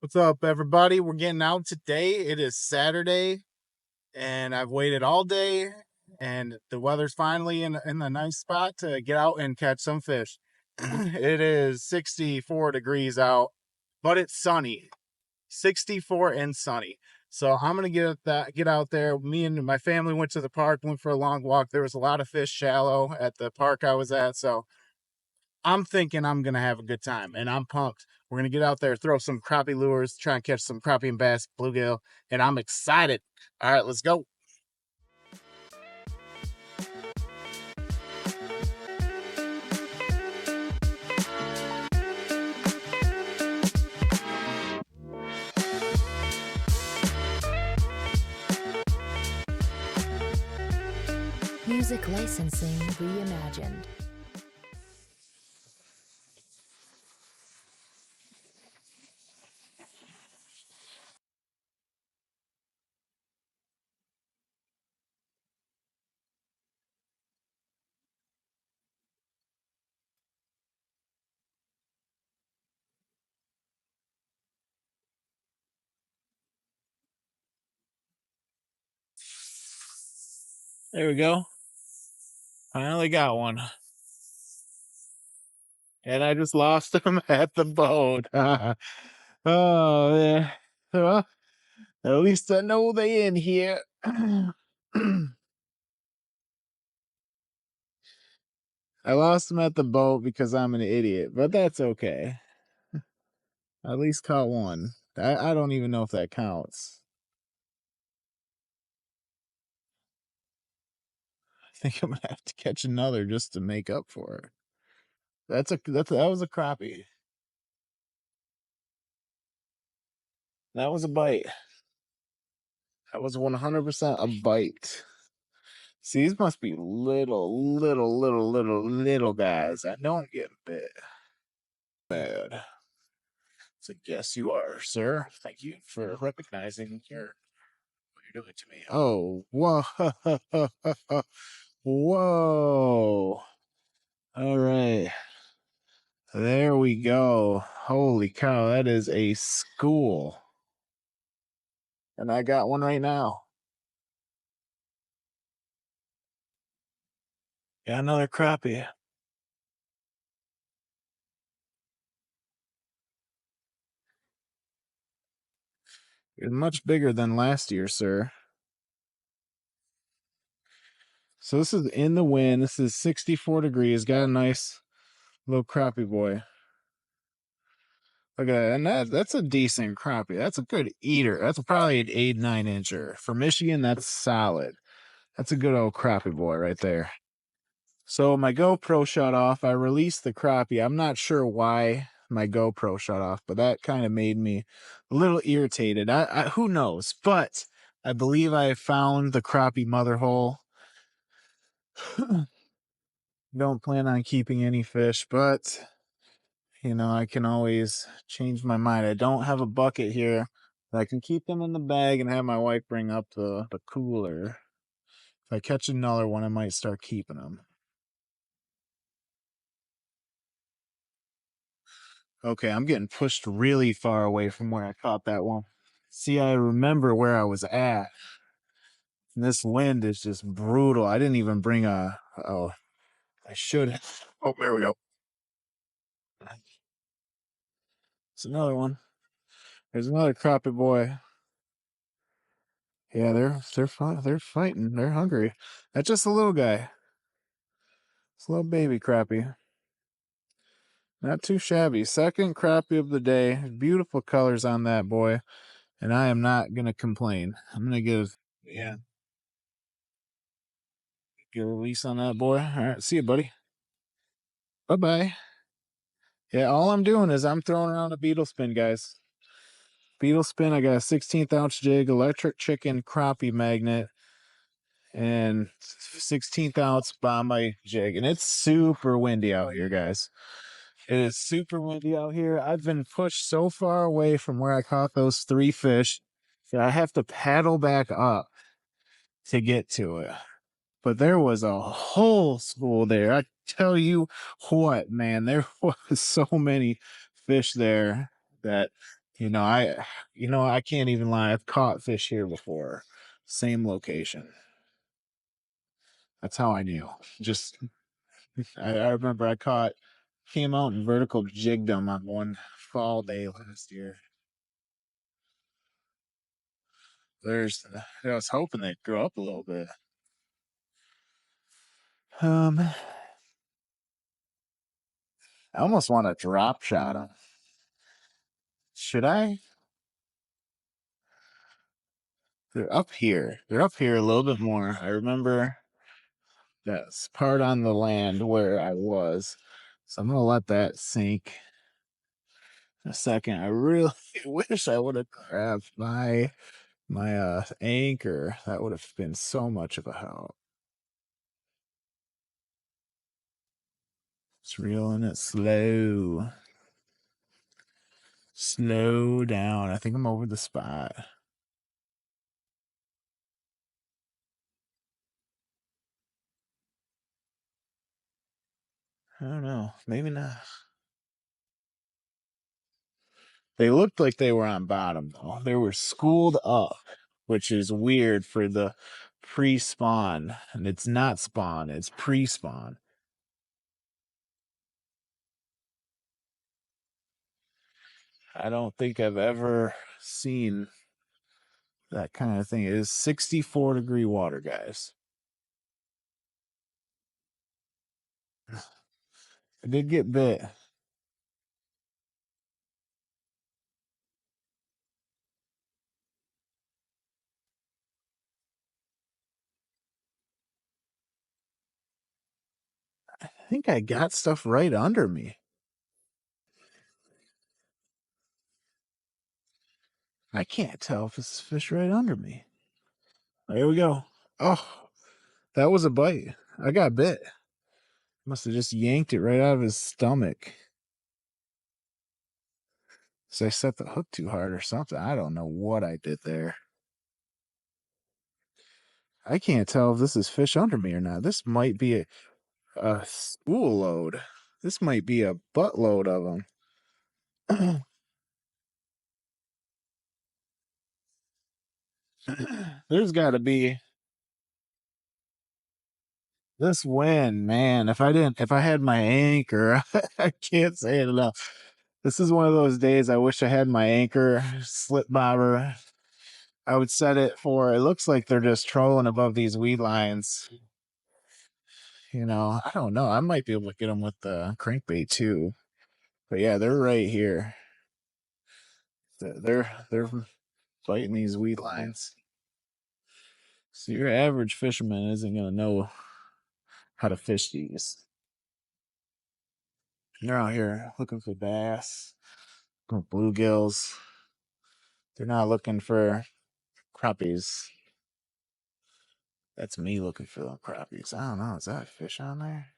What's up, everybody? We're getting out today. It is Saturday, and I've waited all day, and the weather's finally in a nice spot to get out and catch some fish. It is 64 degrees out, but it's sunny. 64 and sunny. So I'm gonna get out there. Me and my family went to the park, went for a long walk. There was a lot of fish shallow at the park I was at, so I'm thinking I'm gonna have a good time, and I'm pumped. We're gonna get out there, throw some crappie lures, try and catch some crappie and bass, bluegill, and I'm excited. All right, let's go. Music licensing reimagined. There we go. Finally got one. And I just lost him at the boat. Oh, yeah. Well, at least I know they in here. I lost him at the boat because I'm an idiot, but that's okay. I at least caught one. I don't even know if that counts. I think I'm gonna have to catch another just to make up for it. That was a crappie. That was a bite. That was 100% a bite. See, these must be little guys. I don't get bit. Bad. So yes, you are, sir. Thank you for recognizing what you're doing to me. Oh, whoa, whoa! All right, there we go. Holy cow, that is a school, and I got one right now. Got another crappie. It's much bigger than last year, sir. So this is in the wind. This is 64 degrees. Got a nice little crappie boy. Look at that. And that's a decent crappie. That's a good eater. That's probably an 8-9 incher. For Michigan, that's solid. That's a good old crappie boy right there. So my GoPro shut off. I released the crappie. I'm not sure why my GoPro shut off, but that kind of made me a little irritated. Who knows? But I believe I found the crappie mother hole. Don't plan on keeping any fish, but you know, I can always change my mind. I don't have a bucket here. I can keep them in the bag and have my wife bring up the cooler. If I catch another one, I might start keeping them. Okay, I'm getting pushed really far away from where I caught that one. See, I remember where I was at. And this wind is just brutal. I didn't even bring oh, I should. Oh, there we go. It's another one. There's another crappie boy. Yeah, they're fighting. They're hungry. That's just a little guy. It's a little baby crappie. Not too shabby. Second crappie of the day. Beautiful colors on that boy. And I am not gonna complain. I'm gonna give a release on that boy. All right, see you, buddy. Bye-bye. Yeah, all I'm doing is I'm throwing around a beetle spin, guys. Beetle spin, I got a 16th ounce jig, electric chicken crappie magnet, and 16th ounce Bombay jig. And it's super windy out here, guys. It is super windy out here. I've been pushed so far away from where I caught those 3 fish that I have to paddle back up to get to it. But there was a whole school there. I tell you what, man, there was so many fish there that You know, I can't even lie. I've caught fish here before. Same location. That's how I knew. Just I remember came out and vertical jigged them on one fall day last year. I was hoping they'd grow up a little bit. I almost want to drop shot them. Should I? They're up here. They're up here a little bit more. I remember that part on the land where I was. So I'm gonna let that sink in a second. I really wish I would have grabbed my anchor. That would have been so much of a help. It's reeling it slow. Slow down. I think I'm over the spot. I don't know. Maybe not. They looked like they were on bottom though. They were schooled up, which is weird for the pre-spawn. And it's not spawn, it's pre-spawn. I don't think I've ever seen that kind of thing. It is 64-degree water, guys. I did get bit. I think I got stuff right under me. I can't tell if it's fish right under me. There we go. Oh, that was a bite. I got bit. Must have just yanked it right out of his stomach. So I set the hook too hard or something. I don't know what I did there. I can't tell if this is fish under me or not. This might be a spool load. This might be a buttload of them. There's got to be this wind, man. If I had my anchor, I can't say it enough. This is one of those days I wish I had my anchor, slip bobber. I would set it for, it looks like they're just trolling above these weed lines. I don't know. I might be able to get them with the crankbait too. But yeah, they're right here. They're biting these weed lines. So your average fisherman isn't gonna know how to fish these. They're out here looking for bass, bluegills. They're not looking for crappies. That's me looking for the crappies. I don't know. Is that a fish on there?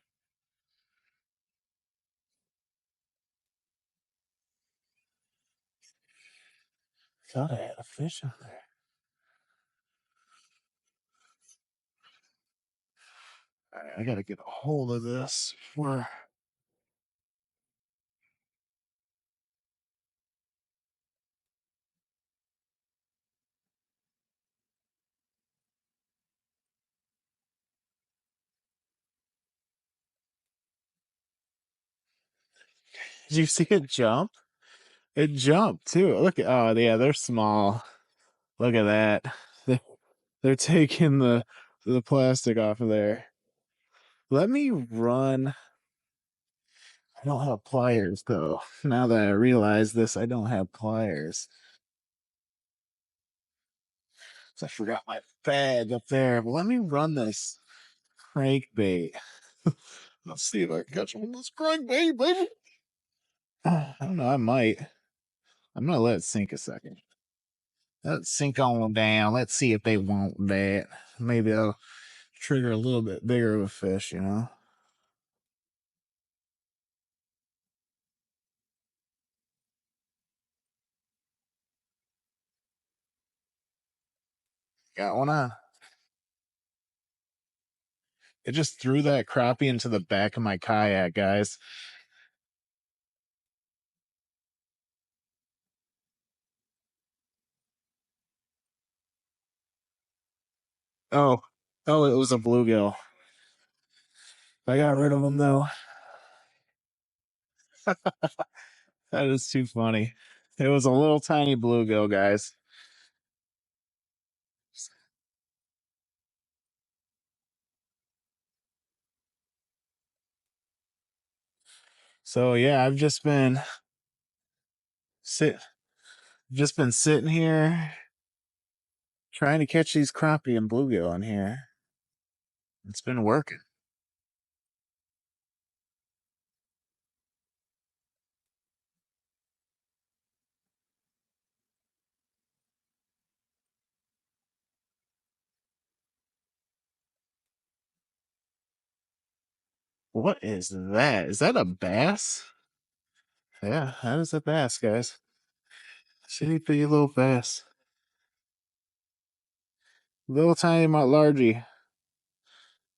Thought I had a fish on there. All right, I gotta get a hold of this for. Did you see it jump? It jumped too. Look at, oh yeah, they're small. Look at that. They're taking the plastic off of there. Let me run. I don't have pliers though. Now that I realize this, I don't have pliers. So I forgot my bag up there. But let me run this crankbait. Let's see if I can catch one of this crankbait, baby. I don't know. I might. I'm gonna let it sink a second. Let it sink on down. Let's see if they want that. Maybe I'll trigger a little bit bigger of a fish. Got one on. It just threw that crappie into the back of my kayak, guys. Oh, oh, it was a bluegill. I got rid of him though. That is too funny. It was a little tiny bluegill, guys. So yeah, I've sit just been sitting here trying to catch these crappie and bluegill in here. It's been working. What is that? Is that a bass? Yeah, that is a bass, guys. Shitty bitty little bass. Little tiny largy.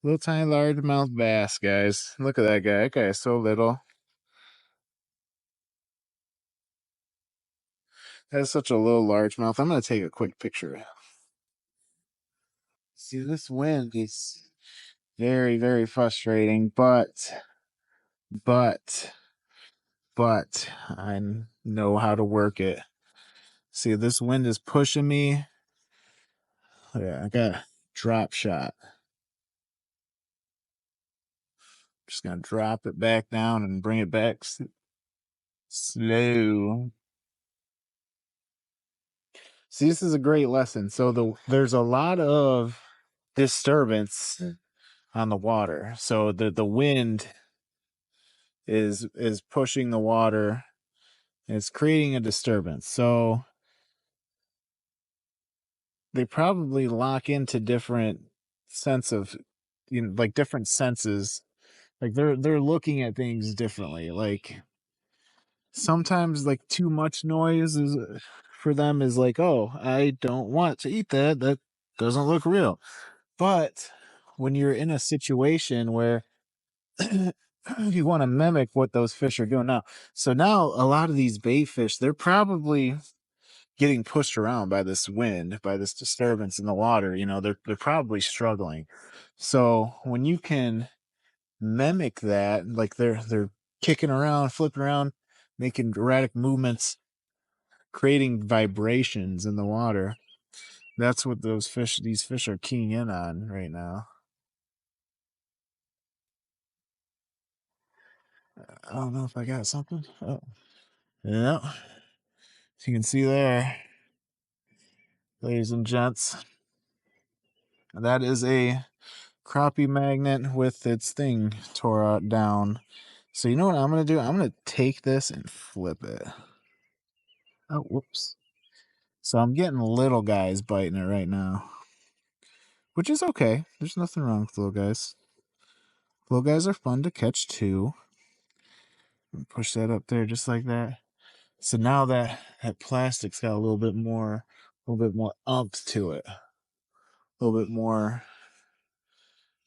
Little tiny largemouth bass, guys. Look at that guy. That guy is so little. That is such a little largemouth. I'm gonna take a quick picture. See, this wind is very, very frustrating, but, but I know how to work it. See, this wind is pushing me. Yeah, I got a drop shot. Just gonna drop it back down and bring it back slow. See, this is a great lesson. So there's a lot of disturbance on the water. So the wind is pushing the water. And it's creating a disturbance. So they probably lock into different sense of like different senses. Like they're looking at things differently. Like sometimes like too much noise is for them is like, oh, I don't want to eat that. That doesn't look real. But when you're in a situation where you want to mimic what those fish are doing now. So now a lot of these bait fish, they're probably getting pushed around by this wind, by this disturbance in the water. They're probably struggling. So when you can mimic that, like they're kicking around, flipping around, making erratic movements, creating vibrations in the water. That's what these fish are keying in on right now. I don't know if I got something. Oh, yeah. As you can see there, ladies and gents, that is a crappie magnet with its thing tore out down. So you know what I'm gonna do? I'm gonna take this and flip it. Oh, whoops. So I'm getting little guys biting it right now, which is okay. There's nothing wrong with little guys. Little guys are fun to catch too. Push that up there just like that. So now that plastic's got a little bit more umph to it, a little bit more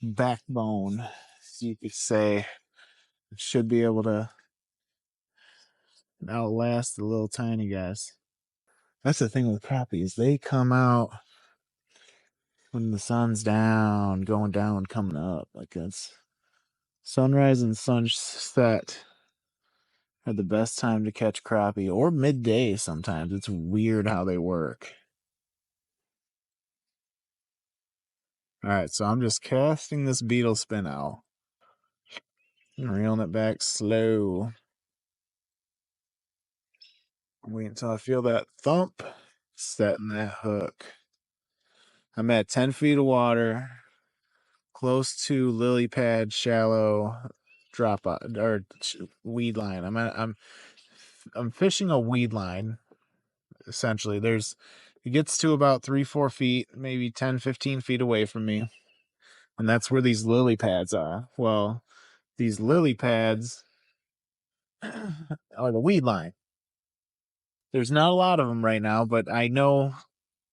backbone, as you could say. It should be able to outlast the little tiny guys. That's the thing with crappies. They come out when the sun's down, going down, coming up. Like that's sunrise and sunset are the best time to catch crappie, or midday sometimes. It's weird how they work. All right, so I'm just casting this beetle spin out and reeling it back slow. Wait until I feel that thump, setting that hook. I'm at 10 feet of water, close to lily pad, shallow drop or weed line. I'm fishing a weed line essentially. It gets to about 3-4 feet, maybe 10, 15 feet away from me, and that's where these lily pads are. Well, these lily pads are the weed line. There's not a lot of them right now, but I know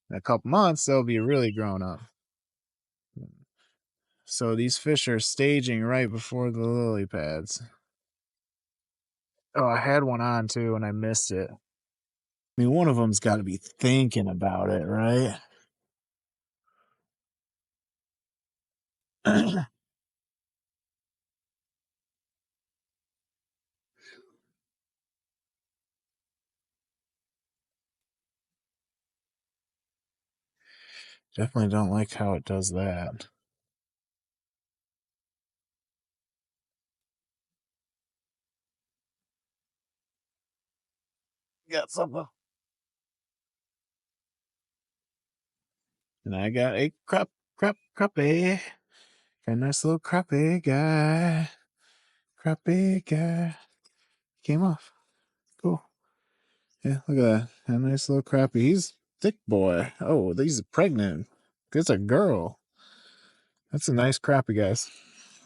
in a couple months they'll be really grown up. So these fish are staging right before the lily pads. Oh, I had one on too and I missed it. I mean, one of them's got to be thinking about it, right? Definitely don't like how it does that. Got something. And I got a crappie. Got a nice little crappie guy. Crappie guy. Came off. Cool. Yeah, look at that. A nice little crappie. He's thick boy. Oh, he's pregnant. It's a girl. That's a nice crappie, guys.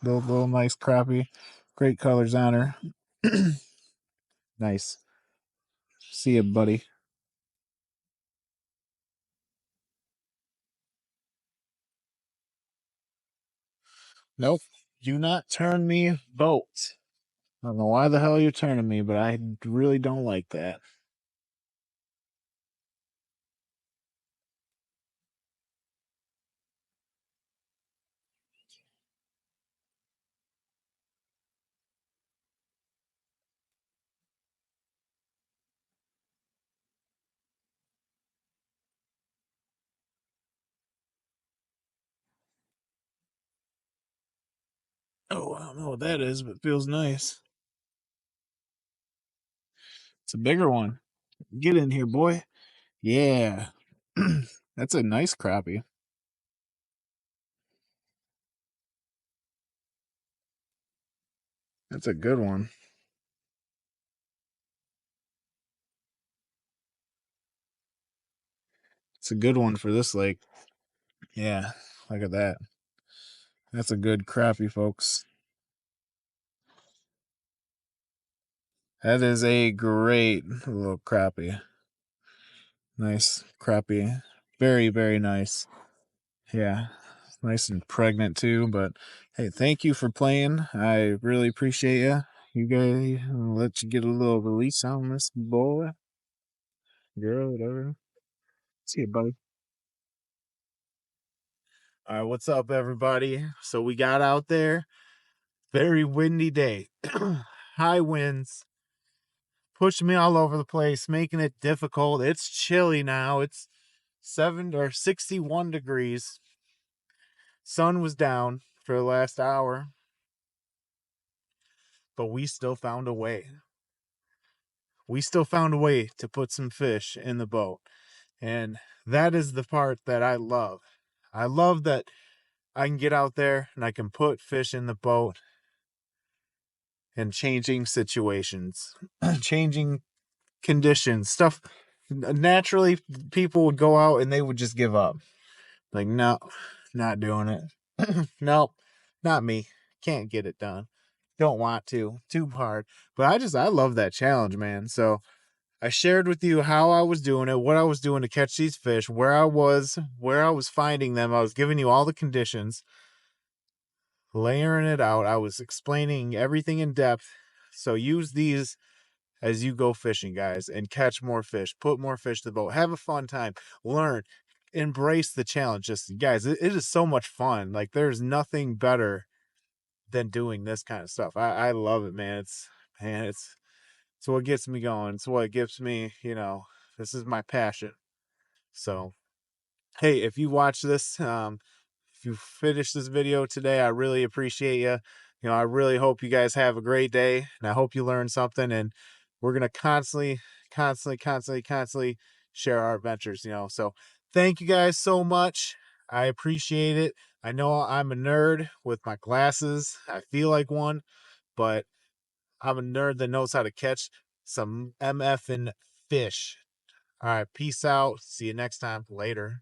Little nice crappie. Great colors on her. Nice. See ya, buddy. Nope. Do not turn me boat. I don't know why the hell you're turning me, but I really don't like that. Oh, I don't know what that is, but it feels nice. It's a bigger one. Get in here, boy. Yeah. That's a nice crappie. That's a good one. It's a good one for this lake. Yeah. Look at that. That's a good crappie, folks. That is a great little crappie. Nice crappie. Very, very nice. Yeah. Nice and pregnant too. But hey, thank you for playing. I really appreciate you. You guys, I'll let you get a little release on this boy, girl, whatever. See you, buddy. All right, what's up, everybody? So we got out there. Very windy day. High winds pushing me all over the place, making it difficult. It's chilly now. It's 61 degrees. Sun was down for the last hour, but we still found a way. We still found a way to put some fish in the boat. And that is the part that I love. I love that I can get out there and I can put fish in the boat and changing situations, changing conditions, stuff. Naturally, people would go out and they would just give up. Like, no, not doing it. Nope, not me. Can't get it done. Don't want to. Too hard. But I love that challenge, man. So I shared with you how I was doing it, what I was doing to catch these fish, where I was finding them. I was giving you all the conditions, layering it out. I was explaining everything in depth. So use these as you go fishing, guys, and catch more fish, put more fish to the boat, have a fun time, learn, embrace the challenge. Just, guys, it is so much fun. Like, there's nothing better than doing this kind of stuff. I love it, man. It's what gets me going. It's what gives me, this is my passion. So, hey, if you watch this, if you finish this video today, I really appreciate you. I really hope you guys have a great day, and I hope you learned something. And we're gonna constantly share our adventures. So thank you guys so much. I appreciate it. I know I'm a nerd with my glasses. I feel like one, but I'm a nerd that knows how to catch some MFing fish. All right, peace out. See you next time. Later.